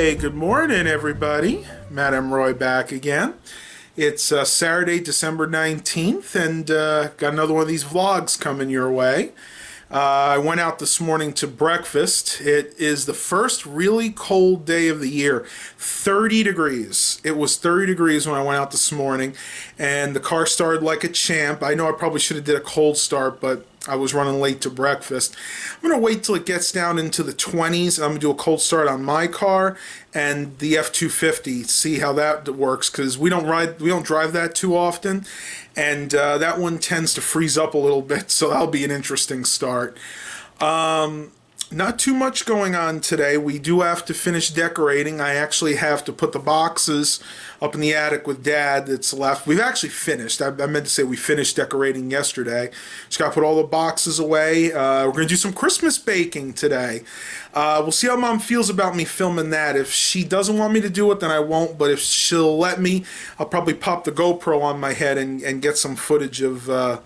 Hey, good morning, everybody. Madam Roy back again. It's Saturday, December 19th, and got another one of these vlogs coming your way. I went out this morning to breakfast. It is the first really cold day of the year. 30 degrees. It was 30 degrees when I went out this morning, and the car started like a champ. I know I probably should have did a cold start, but I was running late to breakfast. I'm going to wait till it gets down into the 20s, and I'm going to do a cold start on my car and the F-250, see how that works, because we don't drive that too often, and that one tends to freeze up a little bit, so that'll be an interesting start. Not too much going on today. We do have to finish decorating. I actually have to put the boxes up in the attic with Dad that's left. We've actually finished. I meant to say we finished decorating yesterday. Just got to put all the boxes away. We're going to do some Christmas baking today. We'll see how Mom feels about me filming that. If she doesn't want me to do it, then I won't. But if she'll let me, I'll probably pop the GoPro on my head and get some footage of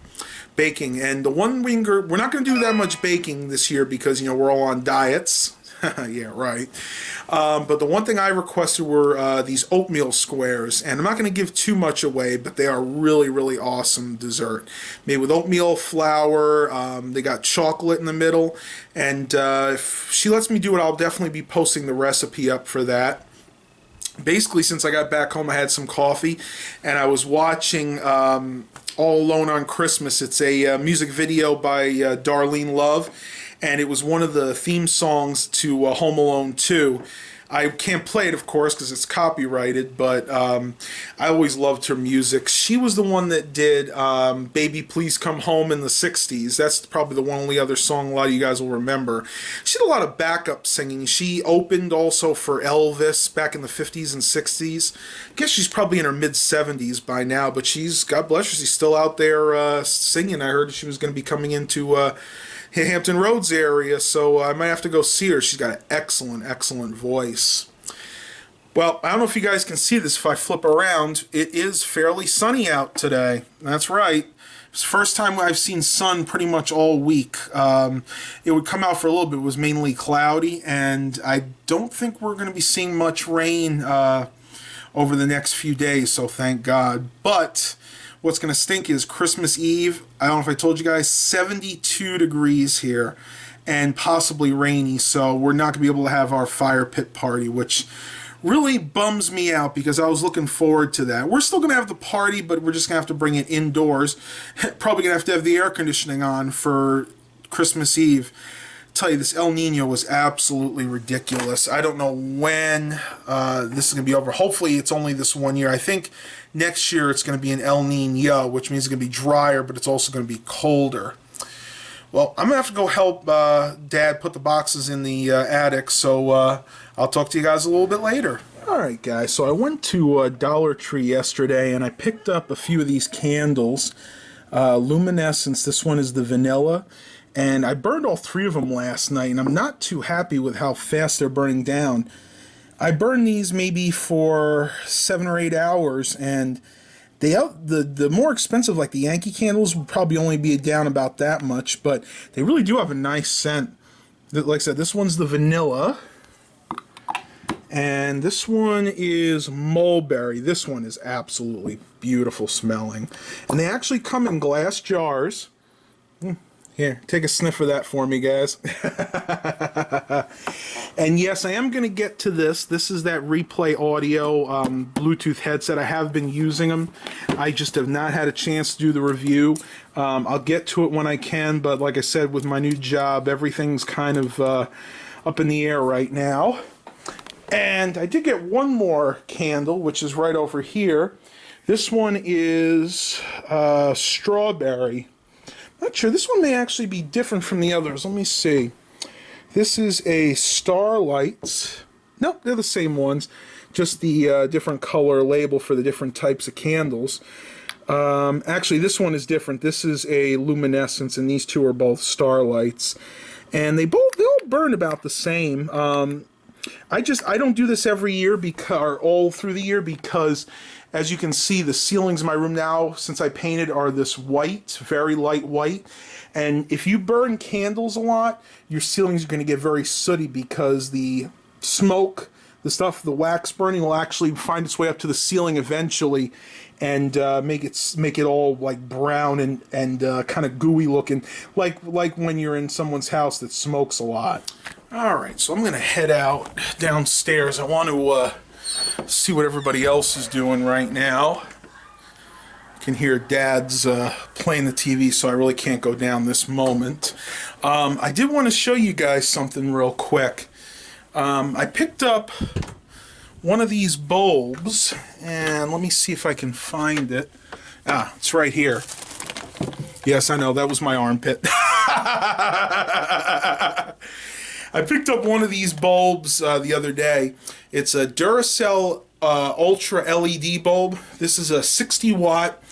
baking. And the one we're not going to do that much baking this year because, you know, we're all on diets. Yeah, right. But the one thing I requested were these oatmeal squares, and I'm not going to give too much away, but they are really, really awesome dessert. Made with oatmeal flour. They got chocolate in the middle, and if she lets me do it, I'll definitely be posting the recipe up for that. Basically, since I got back home, I had some coffee, and I was watching All Alone on Christmas. It's a music video by Darlene Love, and it was one of the theme songs to Home Alone 2. I can't play it, of course, because it's copyrighted, but I always loved her music. She was the one that did Baby Please Come Home in the 60s. That's probably the only other song a lot of you guys will remember. She did a lot of backup singing. She opened also for Elvis back in the 50s and 60s. I guess she's probably in her mid-70s by now, but she's, God bless her, she's still out there singing. I heard she was going to be coming into Hampton Roads area, so I might have to go see her. She's got an excellent, excellent voice. Well, I don't know if you guys can see this if I flip around. It is fairly sunny out today. That's right. It's the first time I've seen sun pretty much all week. It would come out for a little bit. It was mainly cloudy, and I don't think we're going to be seeing much rain over the next few days, so thank God. But what's going to stink is Christmas Eve. I don't know if I told you guys, 72 degrees here and possibly rainy, so we're not going to be able to have our fire pit party, which really bums me out because I was looking forward to that. We're still going to have the party, but we're just going to have to bring it indoors. Probably going to have the air conditioning on for Christmas Eve. Tell you, this El Nino was absolutely ridiculous. I don't know when this is going to be over. Hopefully it's only this one year. I think next year it's going to be an El Nino, which means it's going to be drier, but it's also going to be colder. Well, I'm going to have to go help Dad put the boxes in the attic, so I'll talk to you guys a little bit later. Alright guys, so I went to Dollar Tree yesterday and I picked up a few of these candles. Luminescence, this one is the vanilla. And I burned all three of them last night, and I'm not too happy with how fast they're burning down. I burned these maybe for 7 or 8 hours, and the more expensive, like the Yankee candles, would probably only be down about that much, but they really do have a nice scent. Like I said, this one's the vanilla, and this one is mulberry. This one is absolutely beautiful smelling. And they actually come in glass jars. Here, take a sniff of that for me, guys. And yes, I am going to get to this. This is that Replay Audio Bluetooth headset. I have been using them. I just have not had a chance to do the review. I'll get to it when I can, but like I said, with my new job, everything's kind of up in the air right now. And I did get one more candle, which is right over here. This one is strawberry. Not sure. This one may actually be different from the others. Let me see. This is a Starlight. Nope, they're the same ones. Just the different color label for the different types of candles. Actually, this one is different. This is a Luminescence, and these two are both Starlights. And they all burn about the same. I don't do this every year or all through the year because, as you can see, the ceilings in my room now, since I painted, are this white, very light white. And if you burn candles a lot, your ceilings are going to get very sooty because the smoke the wax burning will actually find its way up to the ceiling eventually, and make it all like brown and kind of gooey looking, like when you're in someone's house that smokes a lot. All right, so I'm gonna head out downstairs. I want to see what everybody else is doing right now. I can hear Dad's playing the TV, so I really can't go down this moment. I did want to show you guys something real quick. I picked up one of these bulbs, and let me see if I can find it. Ah, it's right here. Yes, I know, that was my armpit. I picked up one of these bulbs the other day. It's a Duracell Ultra LED bulb. This is a 60 watt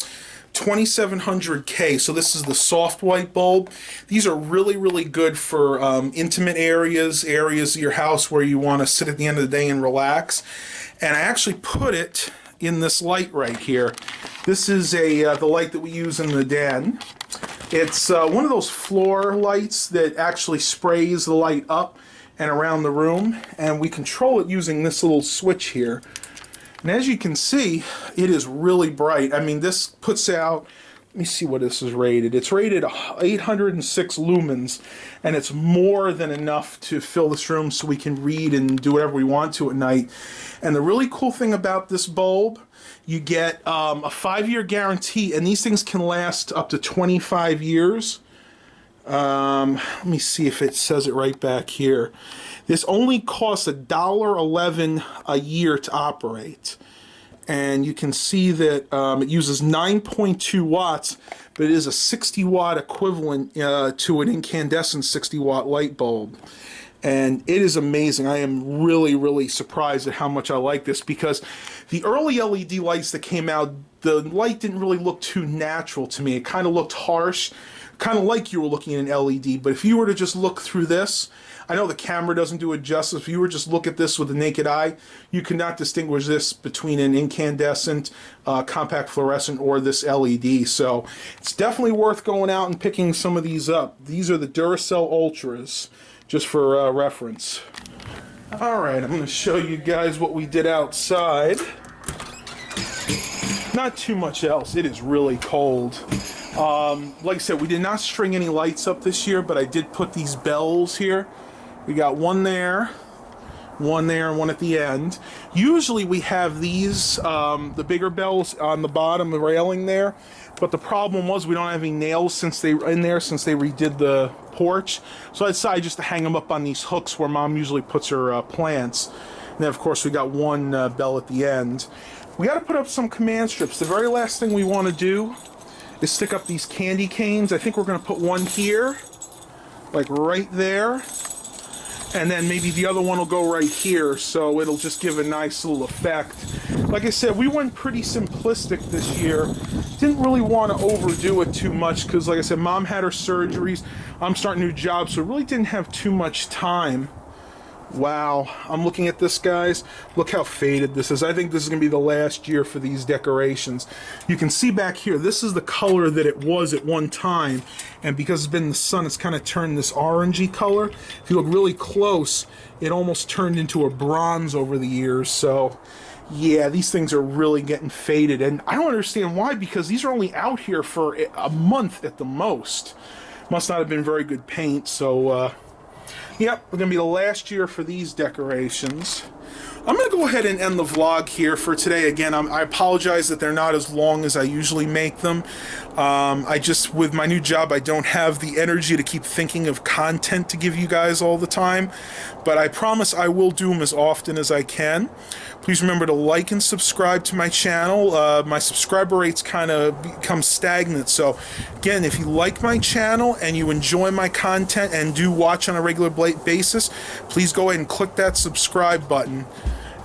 2700K, so this is the soft white bulb. These are really, really good for intimate areas of your house where you want to sit at the end of the day and relax. And I actually put it in this light right here. This is the light that we use in the den. It's one of those floor lights that actually sprays the light up and around the room, and we control it using this little switch here. And as you can see, it is really bright. I mean, this puts out, let me see what this is rated. It's rated 806 lumens, and it's more than enough to fill this room so we can read and do whatever we want to at night. And the really cool thing about this bulb, you get a 5-year guarantee, and these things can last up to 25 years. Let me see if it says it right back here. This only costs $1.11 a year to operate. And you can see that it uses 9.2 watts, but it is a 60 watt equivalent to an incandescent 60 watt light bulb. And it is amazing. I am really, really surprised at how much I like this, because the early LED lights that came out, the light didn't really look too natural to me. It kind of looked harsh, kind of like you were looking at an LED. But if you were to just look through this, I know the camera doesn't do it justice. If you were just look at this with the naked eye, you cannot distinguish this between an incandescent, compact fluorescent, or this LED. So it's definitely worth going out and picking some of these up. These are the Duracell Ultras, just for reference. All right, I'm going to show you guys what we did outside. Not too much else. It is really cold. Like I said, we did not string any lights up this year, but I did put these bells here. We got one there, and one at the end. Usually we have these, the bigger bells on the bottom, the railing there. But the problem was we don't have any nails since they redid the porch. So I decided just to hang them up on these hooks where Mom usually puts her plants. And then of course we got one bell at the end. We got to put up some command strips. The very last thing we want to do is stick up these candy canes. I think we're going to put one here, like right there. And then maybe the other one will go right here, so it'll just give a nice little effect. Like I said, we went pretty simplistic this year. Didn't really want to overdo it too much because, like I said, Mom had her surgeries. I'm starting a new job, so really didn't have too much time. Wow, I'm looking at this, guys. Look how faded this is. I think this is going to be the last year for these decorations. You can see back here, this is the color that it was at one time. And because it's been in the sun, it's kind of turned this orangey color. If you look really close, it almost turned into a bronze over the years. So, yeah, these things are really getting faded. And I don't understand why, because these are only out here for a month at the most. Must not have been very good paint, so... Yep, we're going to be the last year for these decorations. I'm going to go ahead and end the vlog here for today. Again, I apologize that they're not as long as I usually make them. With my new job, I don't have the energy to keep thinking of content to give you guys all the time. But I promise I will do them as often as I can. Please remember to like and subscribe to my channel. My subscriber rates kind of become stagnant. So, again, if you like my channel and you enjoy my content and do watch on a regular basis, please go ahead and click that subscribe button.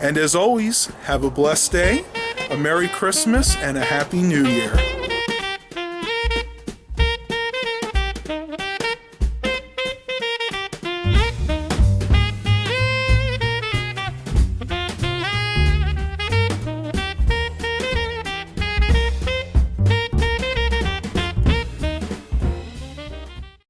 And as always, have a blessed day, a Merry Christmas, and a Happy New Year.